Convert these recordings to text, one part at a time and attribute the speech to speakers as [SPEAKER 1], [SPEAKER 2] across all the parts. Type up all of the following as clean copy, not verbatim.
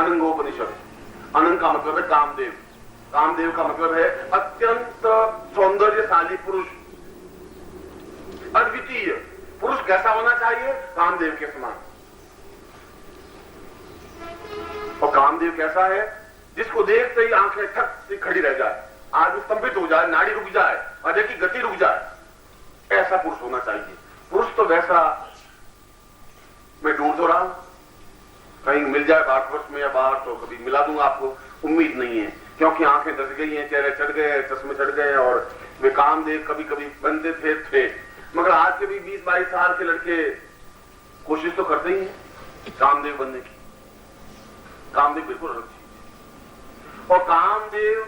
[SPEAKER 1] अनंगोपनिषद। अनंग का मतलब है कामदेव, कामदेव का मतलब है अत्यंत सौंदर्यशाली पुरुष, अद्वितीय पुरुष। कैसा होना चाहिए? कामदेव के समान। और कामदेव कैसा है? जिसको देखते ही आंखें ठक से खड़ी रह जाए, आदमी स्तंभित हो जाए, नाड़ी रुक जाए, हृदय की गति रुक जाए, ऐसा पुरुष होना चाहिए। पुरुष तो वैसा मैं ढूंढ तो रहा हूं, कहीं मिल जाए भारतवर्ष में या बाहर तो कभी मिला दूंगा आपको, उम्मीद नहीं है, क्योंकि आंखें दस गई हैं, चेहरे चढ़ गए, चश्मे चढ़ गए, और वे कामदेव कभी कभी बनते थे। मगर आज के भी 20-22 साल के लड़के कोशिश तो करते ही हैं कामदेव बनने की। कामदेव बिल्कुल अलग चीज। और कामदेव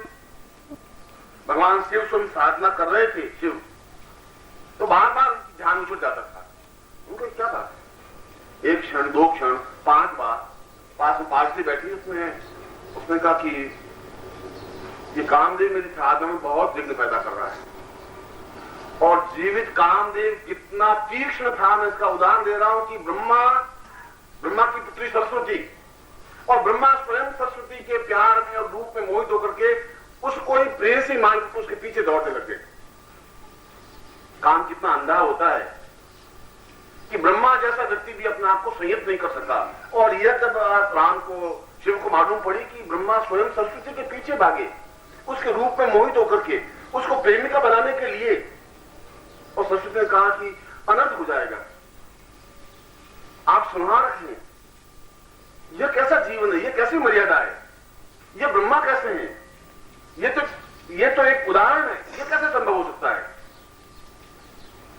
[SPEAKER 1] भगवान शिव स्वयं साधना कर रहे थे, शिव तो बार बार ध्यान उछल जाता था। उनको क्या बात है, एक क्षण, 2 क्षण, 5 बार पास में पार्टी बैठी, उसने कहा कि ये कामदेव मेरी साधना में बहुत विघ्न पैदा कर रहा है। और जीवित कामदेव कितना तीक्ष्ण था, मैं इसका उदाहरण दे रहा हूं कि ब्रह्मा की पुत्री सरस्वती, और ब्रह्मा स्वयं सरस्वती के प्यार में और रूप में मोहित होकर के उसको ही प्रेयसी मानकर उसके पीछे दौड़ने लगे। काम कितना अंधा होता है कि ब्रह्मा जैसा व्यक्ति भी अपने आप को संयत नहीं कर सका। और यह तब राम को, शिव को मालूम पड़ी कि ब्रह्मा स्वयं सरस्वती के पीछे भागे, उसके रूप में मोहित होकर के उसको प्रेमिका बनाने के लिए। और सरस्वती ने कहा कि अनर्थ हो जाएगा, आप सुना रखिए, यह कैसा जीवन है, यह कैसी मर्यादा है, यह ब्रह्मा कैसे हैं, यह तो एक उदाहरण है, यह कैसे संभव हो सकता है।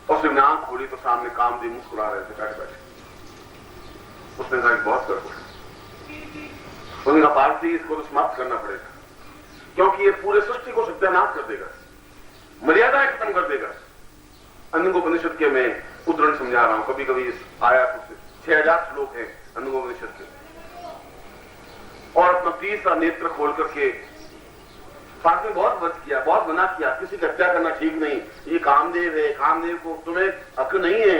[SPEAKER 1] और शिव ने आंख खोली तो सामने कामदेव मुस्कुरा रहे थे बैठे बैठे। उसने कहा बहुत गड़बड़, उसने कहा पार्वती इसको तो समाप्त करना पड़ेगा, क्योंकि ये पूरे सृष्टि को सत्यानाश कर देगा, मर्यादाएं खत्म कर देगा। अनंगोपनिषद के मैं उद्धरण समझा रहा हूं, कभी कभी आया कुछ 6000 श्लोक है अनंगोपनिषद के। और अपना तीसरा नेत्र खोल करके पार्वती ने बहुत वध किया, बहुत मना किया, किसी की हत्या करना ठीक नहीं, ये कामदेव है, कामदेव को तुम्हें हक नहीं है,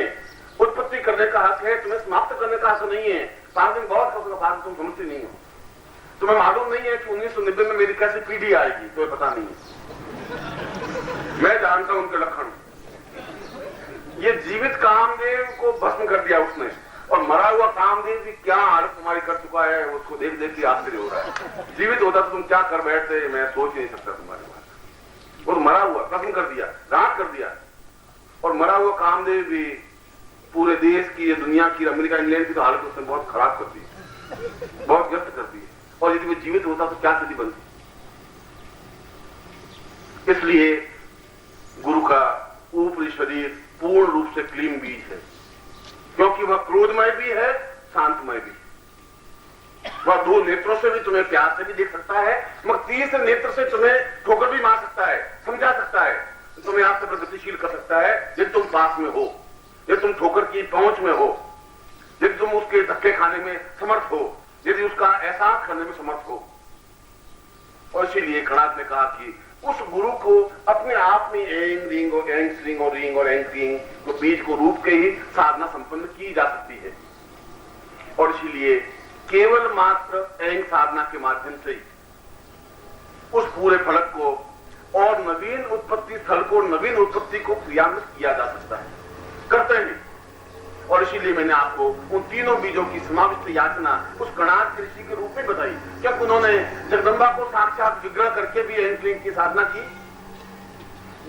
[SPEAKER 1] उत्पत्ति करने का हक है, तुम्हें समाप्त करने का हक नहीं है। पार्वती ने बहुत हक कहा, तुम समझती नहीं हो, तुम्हें मालूम नहीं है कि 1990 में मेरी कैसी पीढ़ी आएगी, तुम्हें पता नहीं है, मैं जानता हूं उनके लक्षण। ये जीवित कामदेव को भस्म कर दिया उसने, और मरा हुआ कामदेव भी क्या हालत तुम्हारी कर चुका है, उसको देख देख के आश्चर्य हो रहा है। जीवित होता तो तुम क्या कर बैठते, मैं सोच नहीं सकता तुम्हारी बात। और मरा हुआ भस्म कर दिया, राख कर दिया। और मरा हुआ कामदेव भी पूरे देश की, ये दुनिया की, अमेरिका इंग्लैंड की तो हालत उसने बहुत खराब कर दी, बहुत व्यस्त कर दी। और यदि वो जीवित होता तो क्या स्थिति बनती। इसलिए गुरु का ऊपरी शरीर पूर्ण रूप से क्लीन बीज है, क्योंकि वह क्रोधमय भी है, शांतमय भी। वह 2 नेत्रों से भी तुम्हें प्यार से भी देख सकता है, मगर तीसरे नेत्र से तुम्हें ठोकर भी मार सकता है, समझा सकता है, तुम्हें आपसे प्रगतिशील कर सकता है यदि तुम पास में हो, यदि तुम ठोकर की पहुंच में हो, यदि तुम उसके धक्के खाने में समर्थ हो, यदि उसका एहसास करने में समर्थ हो। और इसीलिए कणाद ने कहा कि उस गुरु को अपने आप में एंग रिंग और एंग श्रिंग और रिंग और एंग रिंग को बीज को रूप के ही साधना संपन्न की जा सकती है। और इसीलिए केवल मात्र एंग साधना के माध्यम से उस पूरे फलक को और नवीन उत्पत्ति स्थल को, नवीन उत्पत्ति को क्रियान्वित किया जा सकता है, करते हैं। और इसीलिए मैंने आपको उन तीनों बीजों की समाविष्ट याचना उस कणाद ऋषि के रूप में बताई। क्या उन्होंने जगदम्बा को साक्षात विग्रह करके भी एंकलिंग की साधना की,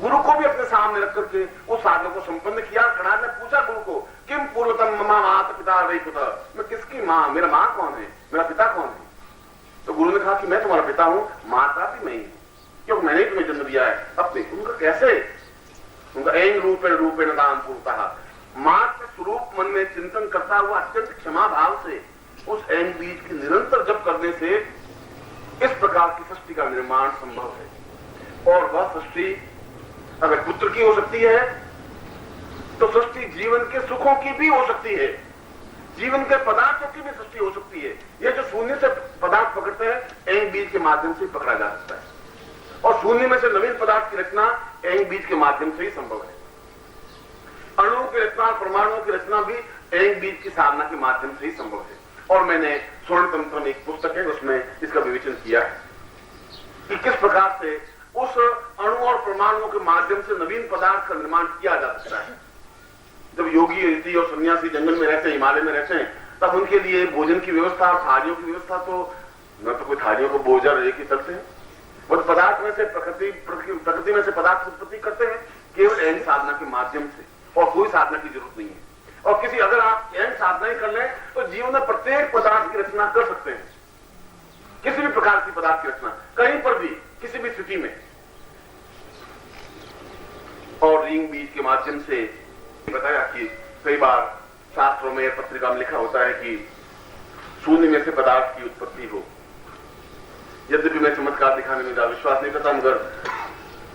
[SPEAKER 1] गुरु को भी अपने सामने रख करके उस साधना को संपन्न किया। कणाद ने पूछा गुरु को, किम पूर्वतम ममा माता पिता वही पुत्र, मैं किसकी माँ, मेरा माँ कौन है, मेरा पिता कौन है। तो गुरु ने कहा कि मैं तुम्हारा पिता हूं, माता भी मैं ही, क्योंकि मैंने तुम्हें जन्म दिया है अपने। उनका कैसे, उनका एंग रूपेण नाम पूर्ता, मात्र स्वरूप मन में चिंतन करता हुआ अत्यंत क्षमा भाव से उस एंग बीज की निरंतर जप करने से इस प्रकार की सृष्टि का निर्माण संभव है। और वह सृष्टि अगर पुत्र की हो सकती है तो सृष्टि जीवन के सुखों की भी हो सकती है, जीवन के पदार्थों की भी सृष्टि हो सकती है। यह जो शून्य से पदार्थ पकड़ते हैं एंग बीज के माध्यम से पकड़ा जा सकता है, और शून्य में से नवीन पदार्थ की रचना एंग बीज के माध्यम से ही संभव है। अणुओं की रचना, परमाणुओं की रचना भी एंग बीज की साधना के माध्यम से ही संभव है। और मैंने स्वर्ण तंत्र में एक पुस्तक है उसमें इसका विवेचन किया है कि किस प्रकार से उस अणु और परमाणुओं के माध्यम से नवीन पदार्थ का निर्माण किया जा सकता है। जब योगी ऋषि और सन्यासी जंगल में रहते हैं, हिमालय में रहते हैं, तब उनके लिए भोजन की व्यवस्था और थालियों की व्यवस्था तो न तो कोई थालियों को बोझा लेके चलते हैं, वो पदार्थ में से प्रकृति में से पदार्थ उत्पत्ति करते हैं केवल एन साधना के माध्यम से, और कोई साधना की जरूरत नहीं है। और किसी अगर आप एन साधना ही कर लें तो जीवन में प्रत्येक पदार्थ की रचना कर सकते हैं, किसी भी प्रकार की पदार्थ की रचना कहीं पर भी किसी भी स्थिति में। और रिंग बीज के माध्यम से बताया कि कई बार शास्त्रों में पत्रिका में लिखा होता है कि शून्य में से पदार्थ की उत्पत्ति हो। यद्यपि मैं चमत्कार दिखाने में ज्यादा विश्वास नहीं करता, मगर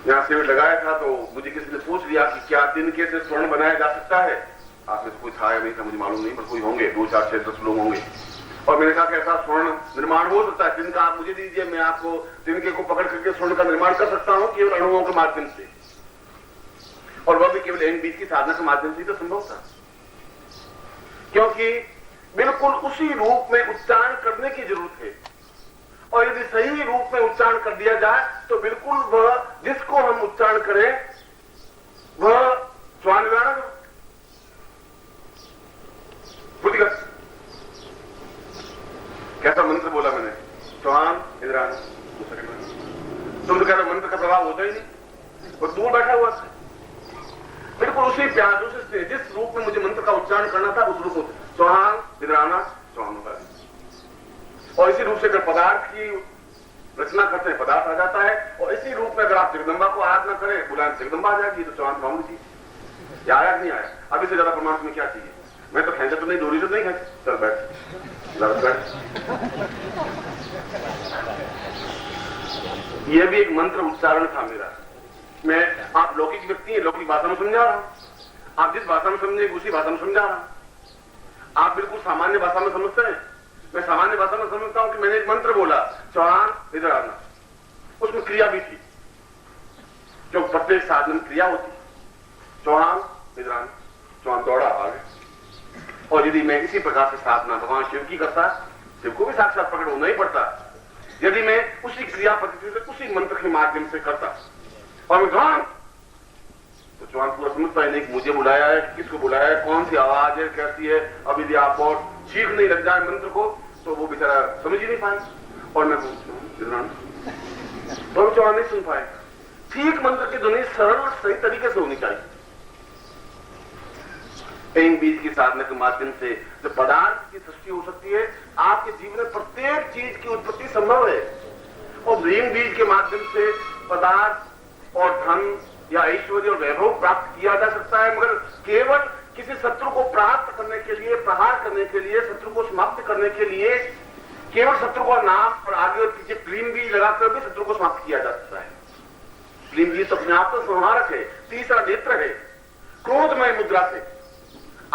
[SPEAKER 1] यहां शिविर लगाया था तो मुझे किसी ने पूछ लिया कि क्या तिनके से स्वर्ण बनाया जा सकता है। आप में से कोई था या नहीं था मुझे मालूम नहीं, पर कोई होंगे, 2 4 6 10 लोग होंगे। और मैंने कहा कि ऐसा स्वर्ण निर्माण हो सकता है, तिनका आप मुझे दीजिए, मैं आपको तिनके को पकड़ करके स्वर्ण का निर्माण कर सकता हूं केवल अणुओं के माध्यम से, और वह भी केवल एन बीज की साधना के माध्यम से ही तो संभव था, क्योंकि बिल्कुल उसी रूप में उच्चारण करने की जरूरत है। और यदि सही रूप में उच्चारण कर दिया जाए तो बिल्कुल वह जिसको हम उच्चारण करें वह स्वान्वयन बुद्धिगत। कैसा मंत्र बोला मैंने, चौहान इंद्रान, तुम तो कहते मंत्र का प्रभाव होता ही नहीं, और दूर बैठा हुआ था। बिल्कुल उसी प्यार से जिस रूप में मुझे मंत्र का उच्चारण करना था उस रूप में चौहान विद्राना चौहान होगा। और इसी रूप से अगर पदार्थ की रचना करते हैं पदार्थ आ जाता है, और इसी रूप में अगर आप जगदम्बा को आराधना करें बुलाएं जगदम्बा आ जाएगी, तो चौहान ब्राह्मण जी क्या आया नहीं आया। अब इससे ज्यादा प्रमाण में क्या चाहिए। मैं तो खेचा तो नहीं, डोरी तो नहीं खेच, चल बैठ। यह भी एक मंत्र उच्चारण था मेरा। मैं आप लौकिक व्यक्ति है, लौकिक भाषा में समझा रहा हूं, आप जिस भाषा में समझे उसी भाषा में समझा रहा हूं। आप बिल्कुल सामान्य भाषा में समझते हैं, मैं सामान्य भाषा में समझता हूं कि मैंने एक मंत्र बोला चौहान इधर आना, उसमें क्रिया भी थी, जो प्रत्येक साधन में क्रिया होती। चौहान इधर आना, चौहान दौड़ा आगे। और यदि मैं इसी प्रकार से साधना भगवान शिव की करता, शिव को भी साक्षात प्रकट होना ही पड़ता। यदि मैं उसी क्रिया पद्धति से उसी मंत्र के माध्यम से करता और मैं गान, तो चौहान पूरा समझता है नहीं मुझे बुलाया है, किसको बुलाया है, कौन सी आवाज है, कैसी है। अब यदि आप और चीख नहीं लग जाए मंत्र को तो वो बेचारा समझ ही नहीं पाए, और मैं तो चौहान नहीं सुन पाए। ठीक मंत्र की ध्वनि सरल सही तरीके से होनी चाहिए। एन बीज की साधना के माध्यम से जब पदार्थ की सृष्टि हो सकती है, आपके जीवन में प्रत्येक चीज की उत्पत्ति संभव है। और ब्रह्म बीज के माध्यम से पदार्थ और धन या ऐश्वर्य और वैभव प्राप्त किया जा सकता है, मगर केवल किसी शत्रु को प्राप्त करने के लिए, प्रहार करने के लिए, शत्रु को समाप्त करने के लिए केवल शत्रु का नाम और आगे और पीछे क्लीन बीज लगाकर भी शत्रु को समाप्त किया जा सकता है। क्लीन बीज तो अपने आप में संहारक है, तीसरा नेत्र है। क्रोधमय मुद्रा से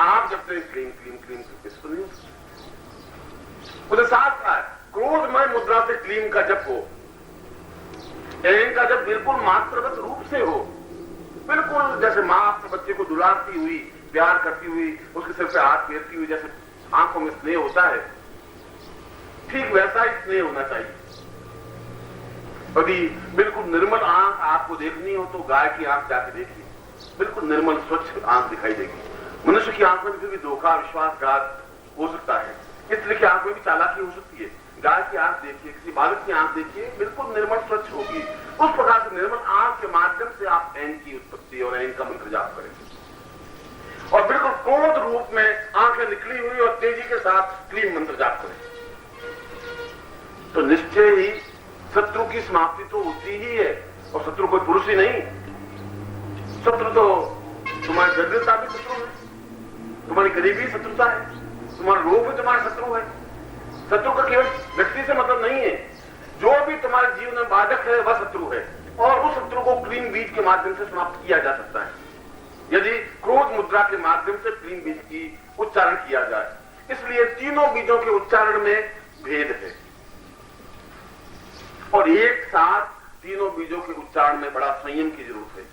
[SPEAKER 1] आप जब तक क्लीन क्लीन क्लीन तो नहीं हो सकते। उसे साथ था क्रोधमय मुद्रा से क्लीन का जप हो, एन का जब बिल्कुल मात्रगत रूप से हो, बिल्कुल जैसे मां अपने बच्चे को दुलारती हुई, प्यार करती हुई, उसके सिर पे हाथ फेरती हुई, जैसे आंखों में स्नेह होता है, ठीक वैसा ही स्नेह होना चाहिए। यदि बिल्कुल निर्मल आंख आपको देखनी हो तो गाय की आंख जाके देखिए, बिल्कुल निर्मल स्वच्छ आंख दिखाई देगी। मनुष्य की आंख में भी धोखा, विश्वासघात हो सकता है, इसलिए की आंख में भी चालाकी हो सकती है। गाय की आंख देखिए, किसी बालक की आंख देखिए, बिल्कुल निर्मल स्वच्छ होगी। उस प्रकार से निर्मल आंख के माध्यम से आप एन की उत्पत्ति और एन का मंत्र जाप करें, और बिल्कुल क्रोध रूप में आंखें निकली हुई और तेजी के साथ क्लीन मंत्र जाप करें, तो निश्चय ही शत्रु की समाप्ति तो होती ही है। और शत्रु कोई पुरुष ही नहीं, शत्रु तो तुम्हारी दरिद्रता भी शत्रु है, तुम्हारी गरीबी शत्रुता है, तुम्हारा रोग भी तुम्हारा शत्रु है। शत्रु का केवल व्यक्ति से मतलब नहीं है, जो भी तुम्हारे जीवन में बाधक है वह शत्रु है, और उस शत्रु को क्लीन बीज के माध्यम से समाप्त किया जा सकता है यदि क्रोध मुद्रा के माध्यम से क्लीन बीज की उच्चारण किया जाए। इसलिए तीनों बीजों के उच्चारण में भेद है, और एक साथ तीनों बीजों के उच्चारण में बड़ा संयम की जरूरत है,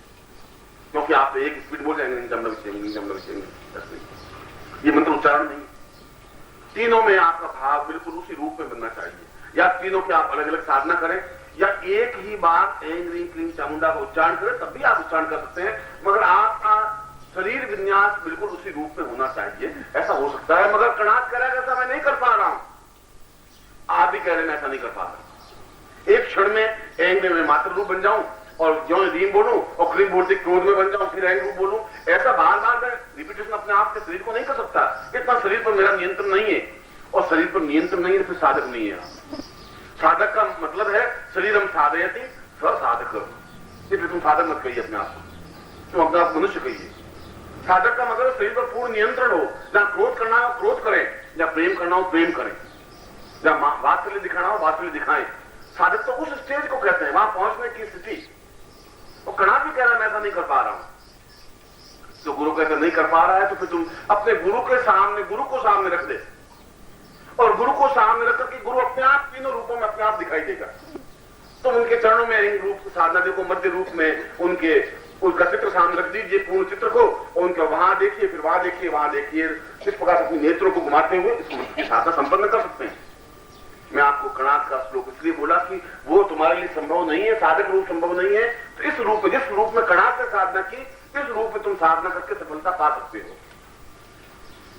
[SPEAKER 1] क्योंकि आप एक स्पीड बोल जाएंगे, ये मंत्र उच्चारण नहीं। तीनों में आपका भाव बिल्कुल उसी रूप में बनना चाहिए, या तीनों के आप अलग अलग साधना करें, या एक ही बार ऐं ह्रीं क्लीं चामुंडा का उच्चारण करें, तब भी आप उच्चारण कर सकते हैं, मगर आपका शरीर विन्यास बिल्कुल उसी रूप में होना चाहिए। ऐसा हो सकता है, मगर कणाद कह रहा है ऐसा मैं नहीं कर पा रहा हूं, आप भी कह रहे हैं मैं ऐसा नहीं कर पा रहा। एक क्षण में ऐं में मात्र रूप बन जाऊं और जो ह्रीं बोलूं और क्लीं बोलते क्रोध में बन जाऊं, फिर ऐं रूप बोलूं, ऐसा बार बार मैं रिपीटेशन अपने आप के शरीर को नहीं कर सकता। इतना शरीर पर मेरा नियंत्रण नहीं है, और शरीर पर नियंत्रण नहीं है फिर साधक नहीं है। साधक का मतलब है शरीरम साधयति स साधक, इसलिए तुम साधक मत कहिए अपने आप को, तुम अपने आप मनुष्य कहिए। साधक का मतलब शरीर पर पूर्ण नियंत्रण हो, जहां क्रोध करना हो क्रोध करें, जहां प्रेम करना हो प्रेम करें, जहां वात्सल्य दिखाना हो वात्सल्य दिखाएं। साधक तो उस स्टेज को कहते हैं, वहां पहुंचने की स्थिति। और कणाद भी कह रहा है मैं ऐसा नहीं कर पा रहा हूं, तो गुरु कहते नहीं कर पा रहा है तो फिर तुम अपने गुरु के सामने, गुरु को सामने रख दे, और गुरु को सामने रख करके गुरु अपने आप तीनों रूपों में अपने आप दिखाई देगा। तो उनके चरणों में ऐं रूप साधना देखो, मध्य रूप में उनके उसका चित्र सामने रख दीजिए, पूर्ण चित्र को, और उनका वहां देखिए, फिर वहां देखिए, वहां देखिए, इस प्रकार से अपने नेत्रों को घुमाते हुए इसकी साधना संपन्न कर सकते हैं। मैं आपको कणाद का श्लोक इसलिए बोला कि वो तुम्हारे लिए संभव नहीं है, साधक रूप संभव नहीं है, तो इस रूप में, जिस रूप में कणाद से साधना की, इस रूप में तुम साधना करके सफलता पा सकते हो,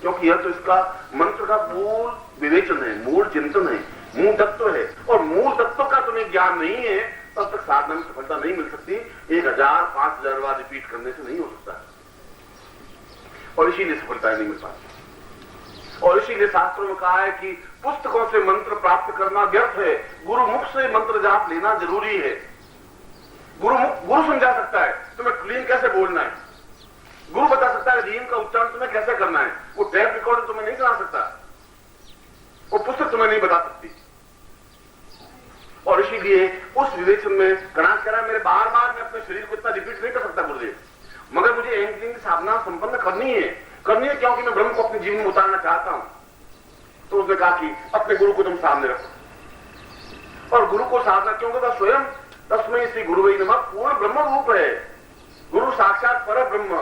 [SPEAKER 1] क्योंकि यह तो इसका मंत्र का मूल विवेचन है, मूल चिंतन है, मूल तत्व है, और मूल तत्व का तुम्हें ज्ञान नहीं है तब तक साधना में सफलता नहीं मिल सकती। 1000 5000 बार रिपीट करने से नहीं हो सकता, और इसीलिए सफलता नहीं मिल पाती। और इसीलिए शास्त्रों में कहा है कि पुस्तकों से मंत्र प्राप्त करना व्यर्थ है, गुरु मुख से मंत्र जाप लेना जरूरी है। गुरु समझा सकता है तुम्हें क्लीन कैसे बोलना है, गुरु बता सकता है रीम का उच्चारण तुम्हें कैसे करना है, वो टेप रिकॉर्ड तुम्हें नहीं चला सकता, वो पुस्तक तुम्हें नहीं बता सकती। और इसीलिए उस विवेचन में कणाद कह रहा है मेरे बार बार मैं अपने शरीर को इतना रिपीट नहीं कर सकता गुरुदेव, मगर मुझे ऐं क्लीं की साधना संपन्न करनी है क्योंकि मैं ब्रह्म को अपने जीवन में उतारना चाहता हूं। तो उसने कहा कि अपने गुरु को तुम सामने रखो, और गुरु को साधना क्यों करता, स्वयं तस्मै श्री गुरुवे नमः पूर्ण ब्रह्म रूप है, गुरु साक्षात पर ब्रह्म,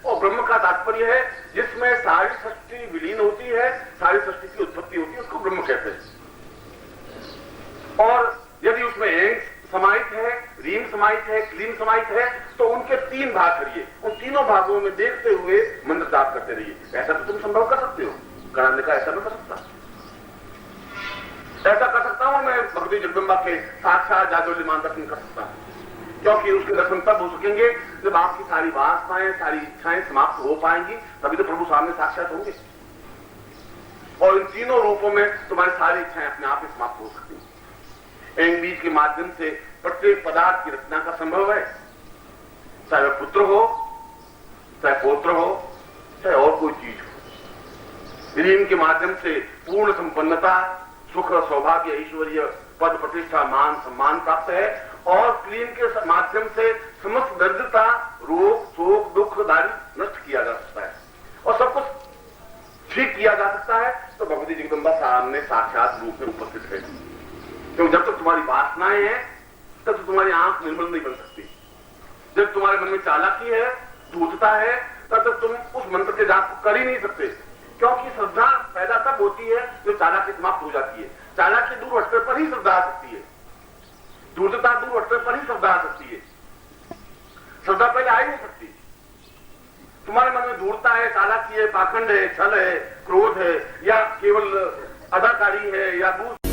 [SPEAKER 1] और ब्रह्म का तात्पर्य है जिसमें सारी सृष्टि विलीन होती है, सारी सृष्टि की उत्पत्ति होती है, उसको ब्रह्म कहते हैं। और यदि उसमें ऐं समाहित है, रीम समाहित है, क्लीम समाहित है, तो उनके 3 भाग करिए, उन तीनों भागों में देखते हुए मंत्र जाप करते रहिए। ऐसा तो तुम संभव कर सकते हो, कणाद ने कहा ऐसा नहीं कर सकता, ऐसा कर सकता हूं मैं भगवती जगदम्बा के साक्षात जाज्वल्यमान दर्शन कर सकता हूं, क्योंकि उसके दर्शन तब हो सकेंगे जब आपकी सारी वासनाएं, सारी इच्छाएं समाप्त हो पाएंगी, तभी तो प्रभु सामने साक्षात होंगे। और इन तीनों रूपों में तुम्हारी सारी इच्छाएं अपने आप ही समाप्त हो सकती हैं। ऐं बीज के माध्यम से प्रत्येक पदार्थ की रचना का संभव है, चाहे वह पुत्र हो, चाहे पौत्र हो, चाहे और कोई चीज हो। रीम के माध्यम से पूर्ण संपन्नता, सुख, सौभाग्य, ऐश्वर्य, पद, प्रतिष्ठा, मान, सम्मान प्राप्त है, और क्लीन के माध्यम से समस्त दरिद्रता, रोग, शोक, दुख, दारिद्र्य नष्ट किया जा सकता है, और सब कुछ ठीक किया जा सकता है। तो भगवती जगदम्बा सामने साक्षात रूप में उपस्थित है, क्योंकि जब तक तुम्हारी वासनाएं हैं तब तक तुम्हारी आंख निर्मल नहीं बन सकती। जब तुम्हारे मन में चालाकी है, धूर्तता है, तब तक तुम उस मंत्र के जाप को कर ही नहीं सकते, क्योंकि श्रद्धा पैदा तब होती है जो चालाकी समाप्त हो जाती है। चालाकी दूर हटने पर ही श्रद्धा आ सकती है, धूर्तता दूर हटने पर ही श्रद्धा आ सकती है, श्रद्धा पहले आ ही नहीं सकती। तुम्हारे मन में धूर्तता है, चालाकी है, पाखंड है, छल है, क्रोध है, या केवल अदाकारी है, या दूसरी